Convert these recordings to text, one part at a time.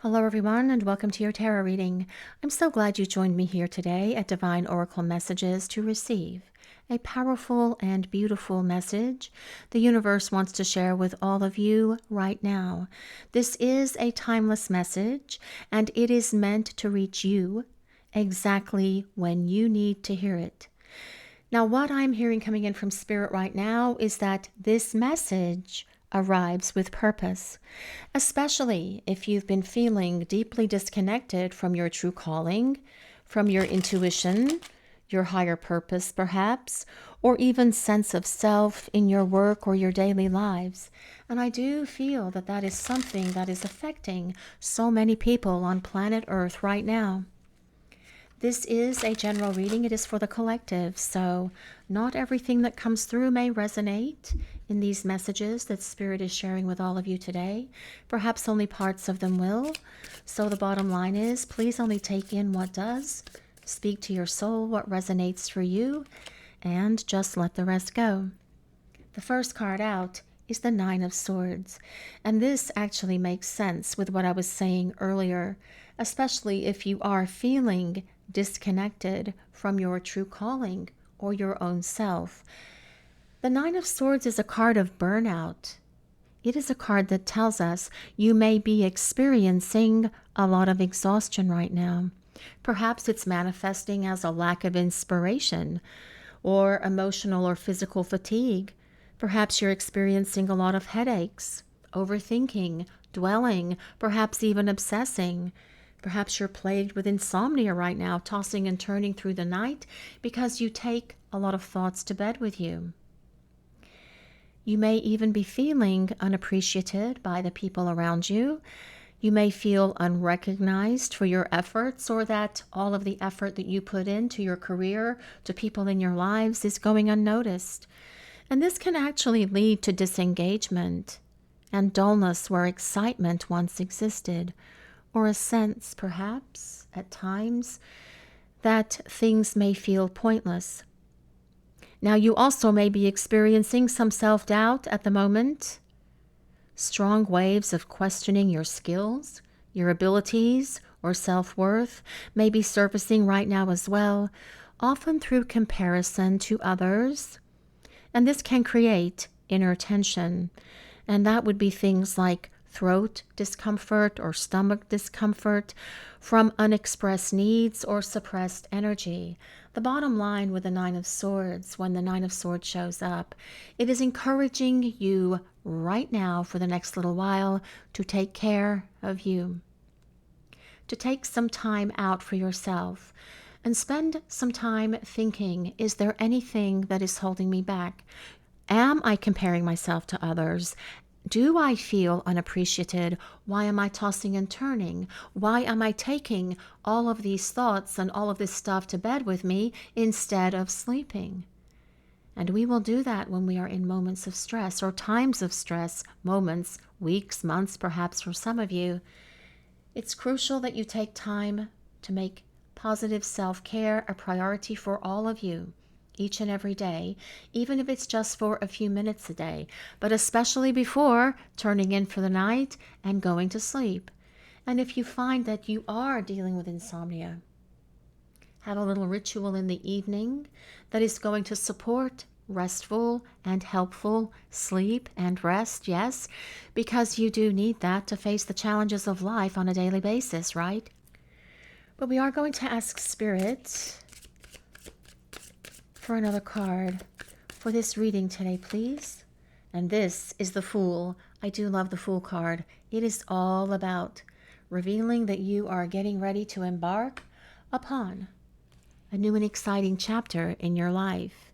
Hello, everyone, and welcome to your tarot reading. I'm so glad you joined me here today at Divine Oracle Messages to receive a powerful and beautiful message the universe wants to share with all of you right now. This is a timeless message, and it is meant to reach you exactly when you need to hear it. Now, what I'm hearing coming in from Spirit right now is that this message arrives with purpose, especially if you've been feeling deeply disconnected from your true calling, from your intuition, your higher purpose perhaps, or even sense of self in your work or your daily lives. And I do feel that that is something that is affecting so many people on planet Earth right now. This is a general reading. It is for the collective, so not everything that comes through may resonate in these messages that Spirit is sharing with all of you today. Perhaps only parts of them will. So the bottom line is, please only take in what does. Speak to your soul, what resonates for you, and just let the rest go. The first card out is the Nine of Swords, and this actually makes sense with what I was saying earlier, especially if you are feeling disconnected from your true calling or your own self. The Nine of Swords is a card of burnout. It is a card that tells us you may be experiencing a lot of exhaustion right now. Perhaps it's manifesting as a lack of inspiration or emotional or physical fatigue. Perhaps you're experiencing a lot of headaches, overthinking, dwelling, perhaps even obsessing. Perhaps you're plagued with insomnia right now, tossing and turning through the night because you take a lot of thoughts to bed with you. You may even be feeling unappreciated by the people around you. You may feel unrecognized for your efforts, or that all of the effort that you put into your career, to people in your lives, is going unnoticed. And this can actually lead to disengagement and dullness where excitement once existed, or a sense, perhaps, at times, that things may feel pointless. Now, you also may be experiencing some self-doubt at the moment. Strong waves of questioning your skills, your abilities, or self-worth may be surfacing right now as well, often through comparison to others. And this can create inner tension, and that would be things like throat discomfort or stomach discomfort from unexpressed needs or suppressed energy. The bottom line with the Nine of Swords, when the Nine of Swords shows up, it is encouraging you right now for the next little while to take care of you, to take some time out for yourself and spend some time thinking, is there anything that is holding me back? Am I comparing myself to others? Do I feel unappreciated? Why am I tossing and turning? Why am I taking all of these thoughts and all of this stuff to bed with me instead of sleeping? And we will do that when we are in moments of stress or times of stress, moments, weeks, months, perhaps for some of you. It's crucial that you take time to make positive self-care a priority for all of you, each and every day, even if it's just for a few minutes a day, but especially before turning in for the night and going to sleep. And if you find that you are dealing with insomnia, have a little ritual in the evening that is going to support restful and helpful sleep and rest, yes, because you do need that to face the challenges of life on a daily basis, right? But we are going to ask Spirit for another card for this reading today, please. And this is the Fool. I do love the Fool card. It is all about revealing that you are getting ready to embark upon a new and exciting chapter in your life.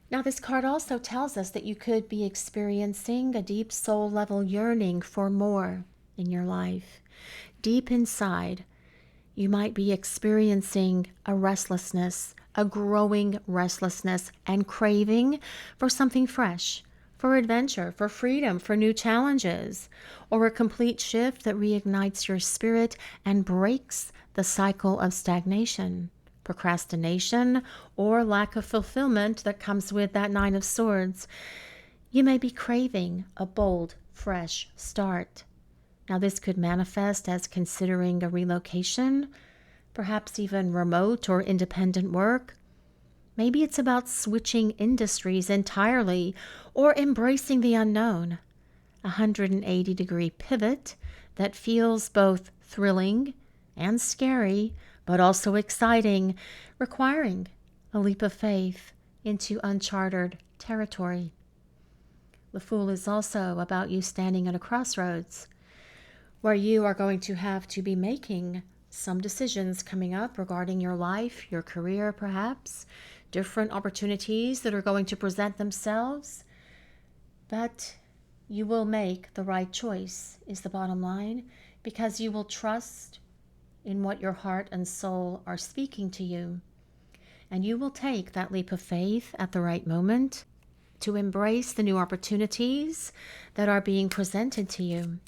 Now, this card also tells us that you could be experiencing a deep soul level yearning for more in your life. Deep inside, you might be experiencing a restlessness, a growing restlessness and craving for something fresh, for adventure, for freedom, for new challenges, or a complete shift that reignites your spirit and breaks the cycle of stagnation, procrastination, or lack of fulfillment that comes with that Nine of Swords. You may be craving a bold, fresh start. Now, this could manifest as considering a relocation, perhaps even remote or independent work. Maybe it's about switching industries entirely or embracing the unknown. A 180-degree pivot that feels both thrilling and scary, but also exciting, requiring a leap of faith into uncharted territory. The Fool is also about you standing at a crossroads where you are going to have to be making some decisions coming up regarding your life, your career perhaps, different opportunities that are going to present themselves. But you will make the right choice, is the bottom line, because you will trust in what your heart and soul are speaking to you. And you will take that leap of faith at the right moment to embrace the new opportunities that are being presented to you.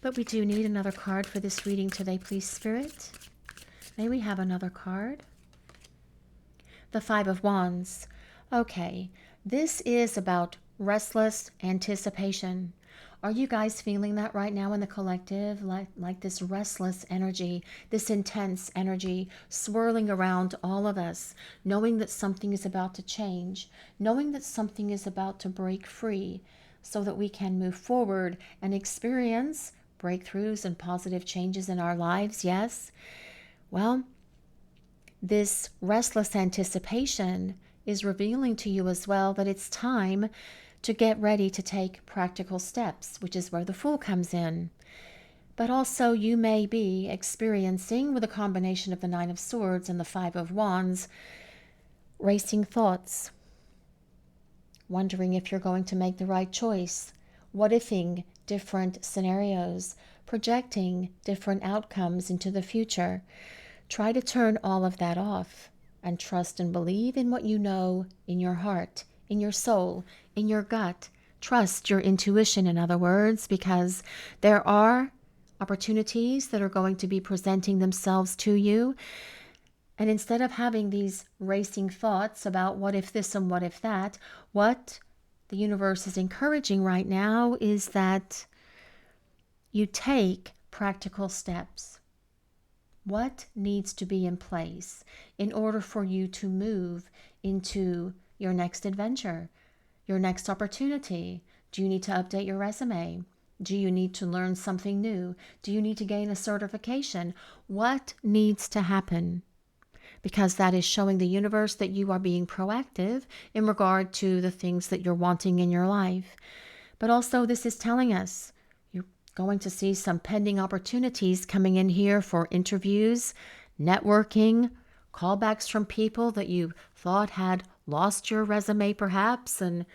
But we do need another card for this reading today, please, Spirit. May we have another card? The Five of Wands. Okay, this is about restless anticipation. Are you guys feeling that right now in the collective? Like this restless energy, this intense energy swirling around all of us, knowing that something is about to change, knowing that something is about to break free so that we can move forward and experience breakthroughs and positive changes in our lives, yes? Well, this restless anticipation is revealing to you as well that it's time to get ready to take practical steps, which is where the Fool comes in. But also you may be experiencing, with a combination of the Nine of Swords and the Five of Wands, racing thoughts, wondering if you're going to make the right choice, what-ifing different scenarios, projecting different outcomes into the future. Try to turn all of that off and trust and believe in what you know in your heart, in your soul, in your gut. Trust your intuition, in other words, because there are opportunities that are going to be presenting themselves to you. And instead of having these racing thoughts about what if this and what if that, what the universe is encouraging right now is that you take practical steps. What needs to be in place in order for you to move into your next adventure, your next opportunity? Do you need to update your resume? Do you need to learn something new? Do you need to gain a certification? What needs to happen? Because that is showing the universe that you are being proactive in regard to the things that you're wanting in your life. But also this is telling us you're going to see some pending opportunities coming in here for interviews, networking, callbacks from people that you thought had lost your resume perhaps, and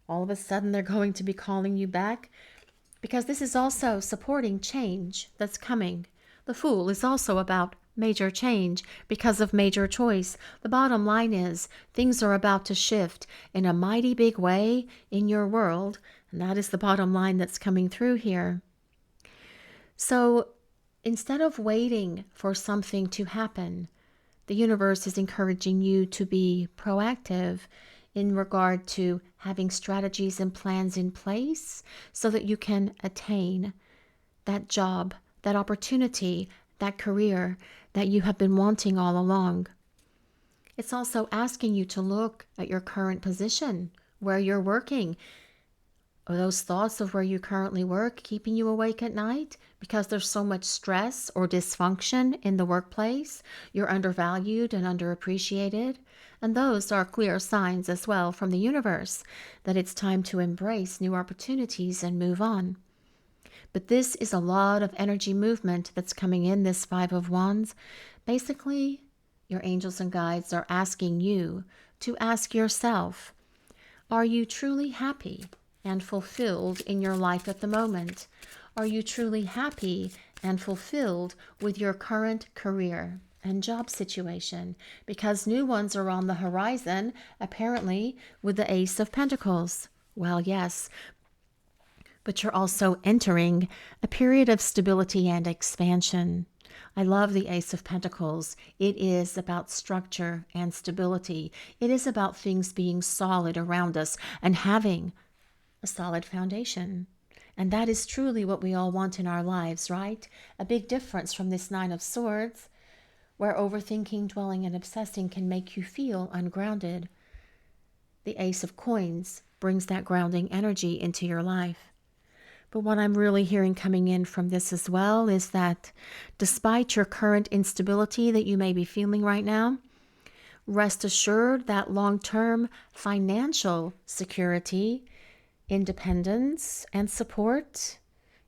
all of a sudden they're going to be calling you back. Because this is also supporting change that's coming. The Fool is also about major change because of major choice. The bottom line is things are about to shift in a mighty big way in your world, and that is the bottom line that's coming through here. So instead of waiting for something to happen, the universe is encouraging you to be proactive in regard to having strategies and plans in place so that you can attain that job, that opportunity, that career that you have been wanting all along. It's also asking you to look at your current position, where you're working. Are those thoughts of where you currently work keeping you awake at night because there's so much stress or dysfunction in the workplace? You're undervalued and underappreciated. And those are clear signs as well from the universe that it's time to embrace new opportunities and move on. But this is a lot of energy movement that's coming in, this Five of Wands. Basically, your angels and guides are asking you to ask yourself, are you truly happy and fulfilled in your life at the moment? Are you truly happy and fulfilled with your current career and job situation? Because new ones are on the horizon, apparently, with the Ace of Pentacles. Well, yes, but you're also entering a period of stability and expansion. I love the Ace of Pentacles. It is about structure and stability. It is about things being solid around us and having a solid foundation. And that is truly what we all want in our lives, right? A big difference from this Nine of Swords, where overthinking, dwelling, and obsessing can make you feel ungrounded. The Ace of Coins brings that grounding energy into your life. But what I'm really hearing coming in from this as well is that despite your current instability that you may be feeling right now, rest assured that long-term financial security, independence, and support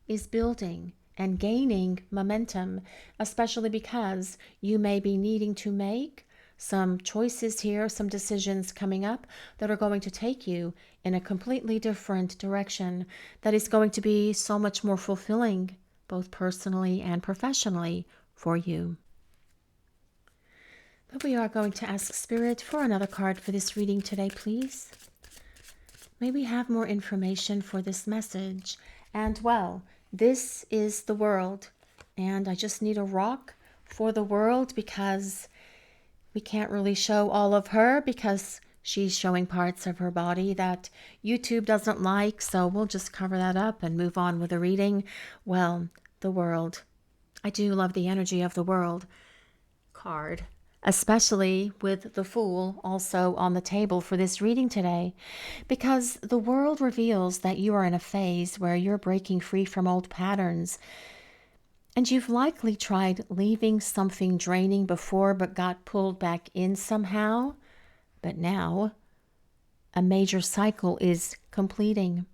is building and gaining momentum, especially because you may be needing to make some choices here, some decisions coming up that are going to take you in a completely different direction that is going to be so much more fulfilling, both personally and professionally for you. But we are going to ask Spirit for another card for this reading today, please. May we have more information for this message. And well, this is the world. And I just need a rock for the world because we can't really show all of her because she's showing parts of her body that YouTube doesn't like. So we'll just cover that up and move on with the reading. Well, the world. I do love the energy of the world card, especially with the Fool also on the table for this reading today, because the world reveals that you are in a phase where you're breaking free from old patterns, and you've likely tried leaving something draining before but got pulled back in somehow. But now a major cycle is completing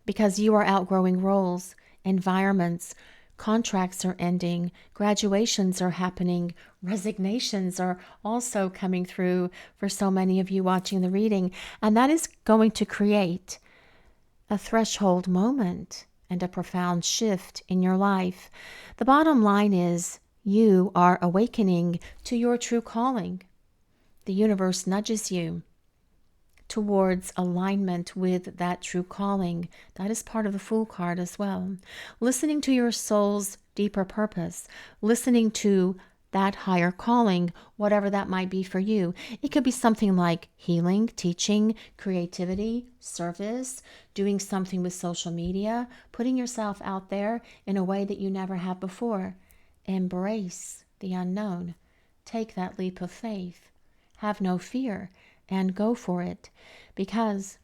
because you are outgrowing roles, environments, contracts are ending, graduations are happening, resignations are also coming through for so many of you watching the reading. And that is going to create a threshold moment and a profound shift in your life. The bottom line is you are awakening to your true calling. The universe nudges you towards alignment with that true calling. That is part of the Fool card as well. Listening to your soul's deeper purpose, listening to that higher calling, whatever that might be for you. It could be something like healing, teaching, creativity, service, doing something with social media, putting yourself out there in a way that you never have before. Embrace the unknown. Take that leap of faith. Have no fear and go for it, because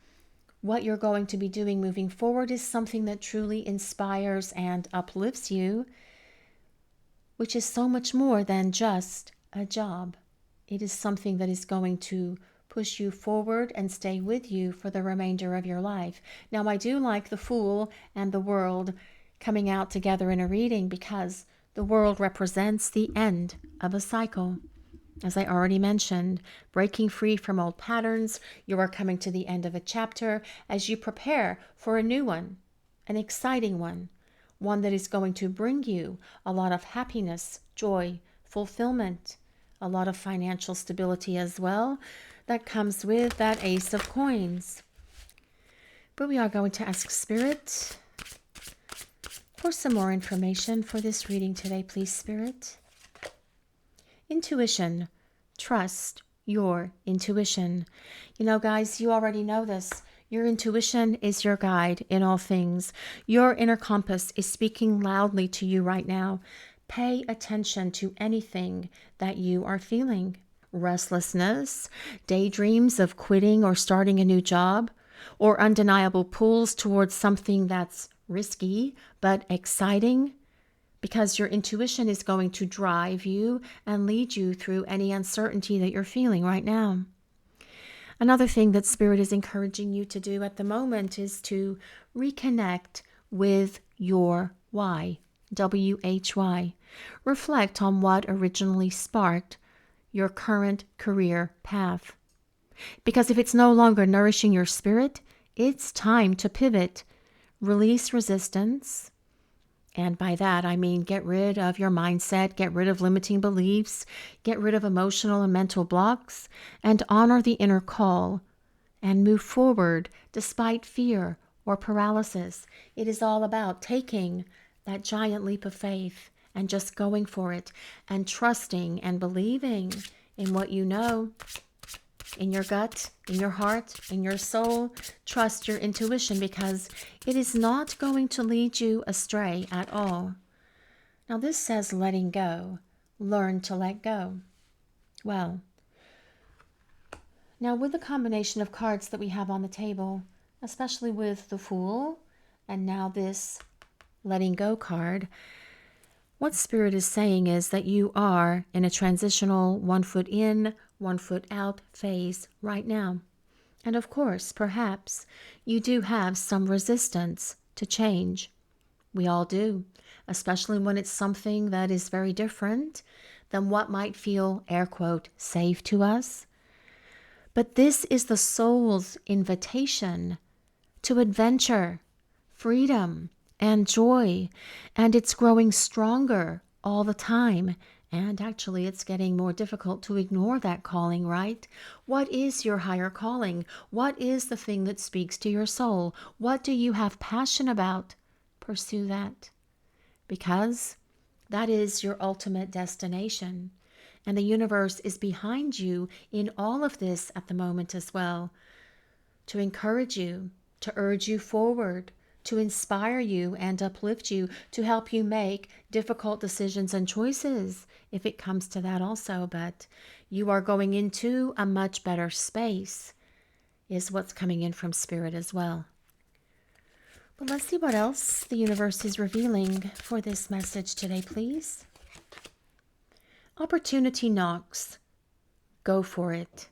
what you're going to be doing moving forward is something that truly inspires and uplifts you, which is so much more than just a job. It is something that is going to push you forward and stay with you for the remainder of your life. Now, I do like the Fool and the World coming out together in a reading because the World represents the end of a cycle. As I already mentioned, breaking free from old patterns, you are coming to the end of a chapter as you prepare for a new one, an exciting one that is going to bring you a lot of happiness, joy, fulfillment, a lot of financial stability as well that comes with that Ace of Coins. But we are going to ask Spirit for some more information for this reading today, please, Spirit. Intuition. Trust your intuition. You know, guys, you already know this. Your intuition is your guide in all things. Your inner compass is speaking loudly to you right now. Pay attention to anything that you are feeling. Restlessness, daydreams of quitting or starting a new job, or undeniable pulls towards something that's risky but exciting, because your intuition is going to drive you and lead you through any uncertainty that you're feeling right now. Another thing that Spirit is encouraging you to do at the moment is to reconnect with your why, W-H-Y. Reflect on what originally sparked your current career path. Because if it's no longer nourishing your spirit, it's time to pivot. Release resistance. And by that, I mean get rid of your mindset, get rid of limiting beliefs, get rid of emotional and mental blocks, and honor the inner call and move forward despite fear or paralysis. It is all about taking that giant leap of faith and just going for it and trusting and believing in what you know. in your gut, in your heart, in your soul. Trust your intuition because it is not going to lead you astray at all. Now this says letting go. Learn to let go. Well, now with the combination of cards that we have on the table, especially with the Fool and now this letting go card, what Spirit is saying is that you are in a transitional 1 foot in, 1 foot out phase right now. And of course, perhaps you do have some resistance to change. We all do, especially when it's something that is very different than what might feel, air quote, safe to us. But this is the soul's invitation to adventure, freedom, and joy, and it's growing stronger all the time. And actually, it's getting more difficult to ignore that calling, right? What is your higher calling? What is the thing that speaks to your soul? What do you have passion about? Pursue that, because that is your ultimate destination. And the universe is behind you in all of this at the moment as well, to encourage you, to urge you forward, to inspire you and uplift you, to help you make difficult decisions and choices if it comes to that also. But you are going into a much better space, is what's coming in from Spirit as well. But let's see what else the universe is revealing for this message today, please. Opportunity knocks. Go for it.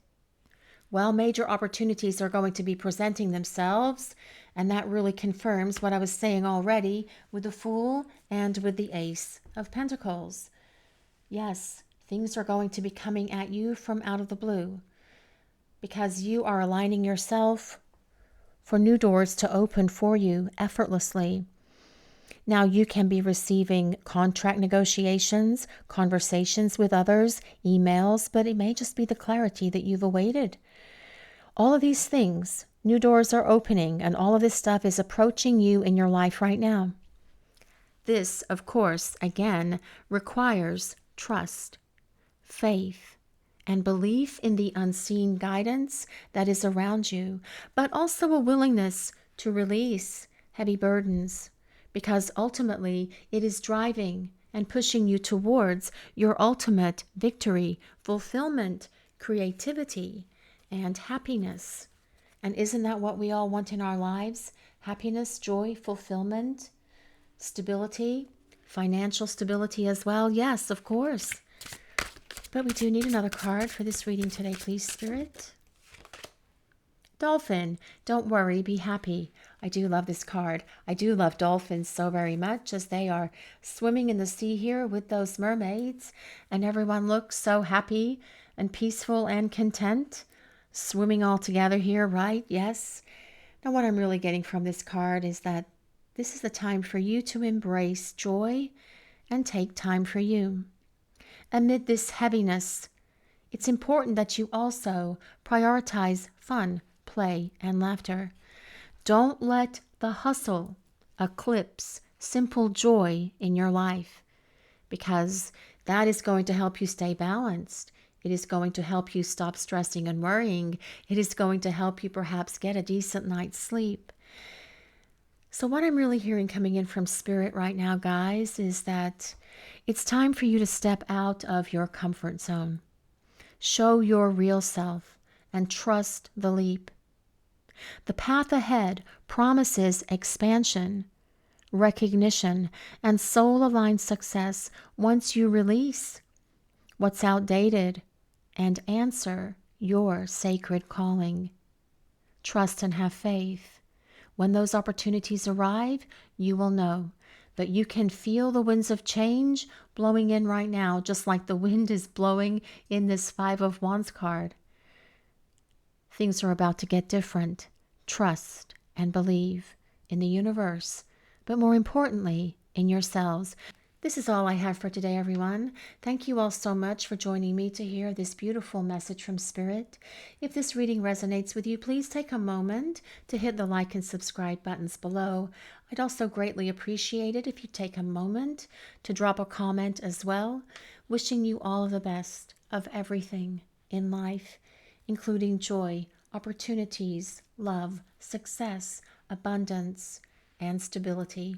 Well, major opportunities are going to be presenting themselves, and that really confirms what I was saying already with the Fool and with the Ace of Pentacles. Yes, things are going to be coming at you from out of the blue because you are aligning yourself for new doors to open for you effortlessly. Now you can be receiving contract negotiations, conversations with others, emails, but it may just be the clarity that you've awaited. All of these things, new doors are opening, and all of this stuff is approaching you in your life right now. This, of course, again, requires trust, faith, and belief in the unseen guidance that is around you, but also a willingness to release heavy burdens, because ultimately it is driving and pushing you towards your ultimate victory, fulfillment, creativity, and happiness. And isn't that what we all want in our lives? Happiness, joy, fulfillment, stability, financial stability as well. Yes, of course. But we do need another card for this reading today, please, Spirit. Dolphin, don't worry, be happy. I do love this card. I do love dolphins so very much as they are swimming in the sea here with those mermaids, and everyone looks so happy and peaceful and content, swimming all together here, right? Yes. Now what I'm really getting from this card is that this is the time for you to embrace joy and take time for you. Amid this heaviness, it's important that you also prioritize fun, play, and laughter. Don't let the hustle eclipse simple joy in your life, because that is going to help you stay balanced. It is going to help you stop stressing and worrying. It is going to help you perhaps get a decent night's sleep. So what I'm really hearing coming in from Spirit right now, guys, is that it's time for you to step out of your comfort zone. Show your real self and trust the leap. The path ahead promises expansion, recognition, and soul-aligned success once you release what's outdated and answer your sacred calling. Trust and have faith. When those opportunities arrive, you will know that you can feel the winds of change blowing in right now, just like the wind is blowing in this Five of Wands card. Things are about to get different. Trust and believe in the universe, but more importantly, in yourselves. This is all I have for today, everyone. Thank you all so much for joining me to hear this beautiful message from Spirit. If this reading resonates with you, please take a moment to hit the like and subscribe buttons below. I'd also greatly appreciate it if you take a moment to drop a comment as well. Wishing you all of the best of everything in life, including joy, opportunities, love, success, abundance, and stability.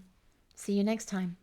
See you next time.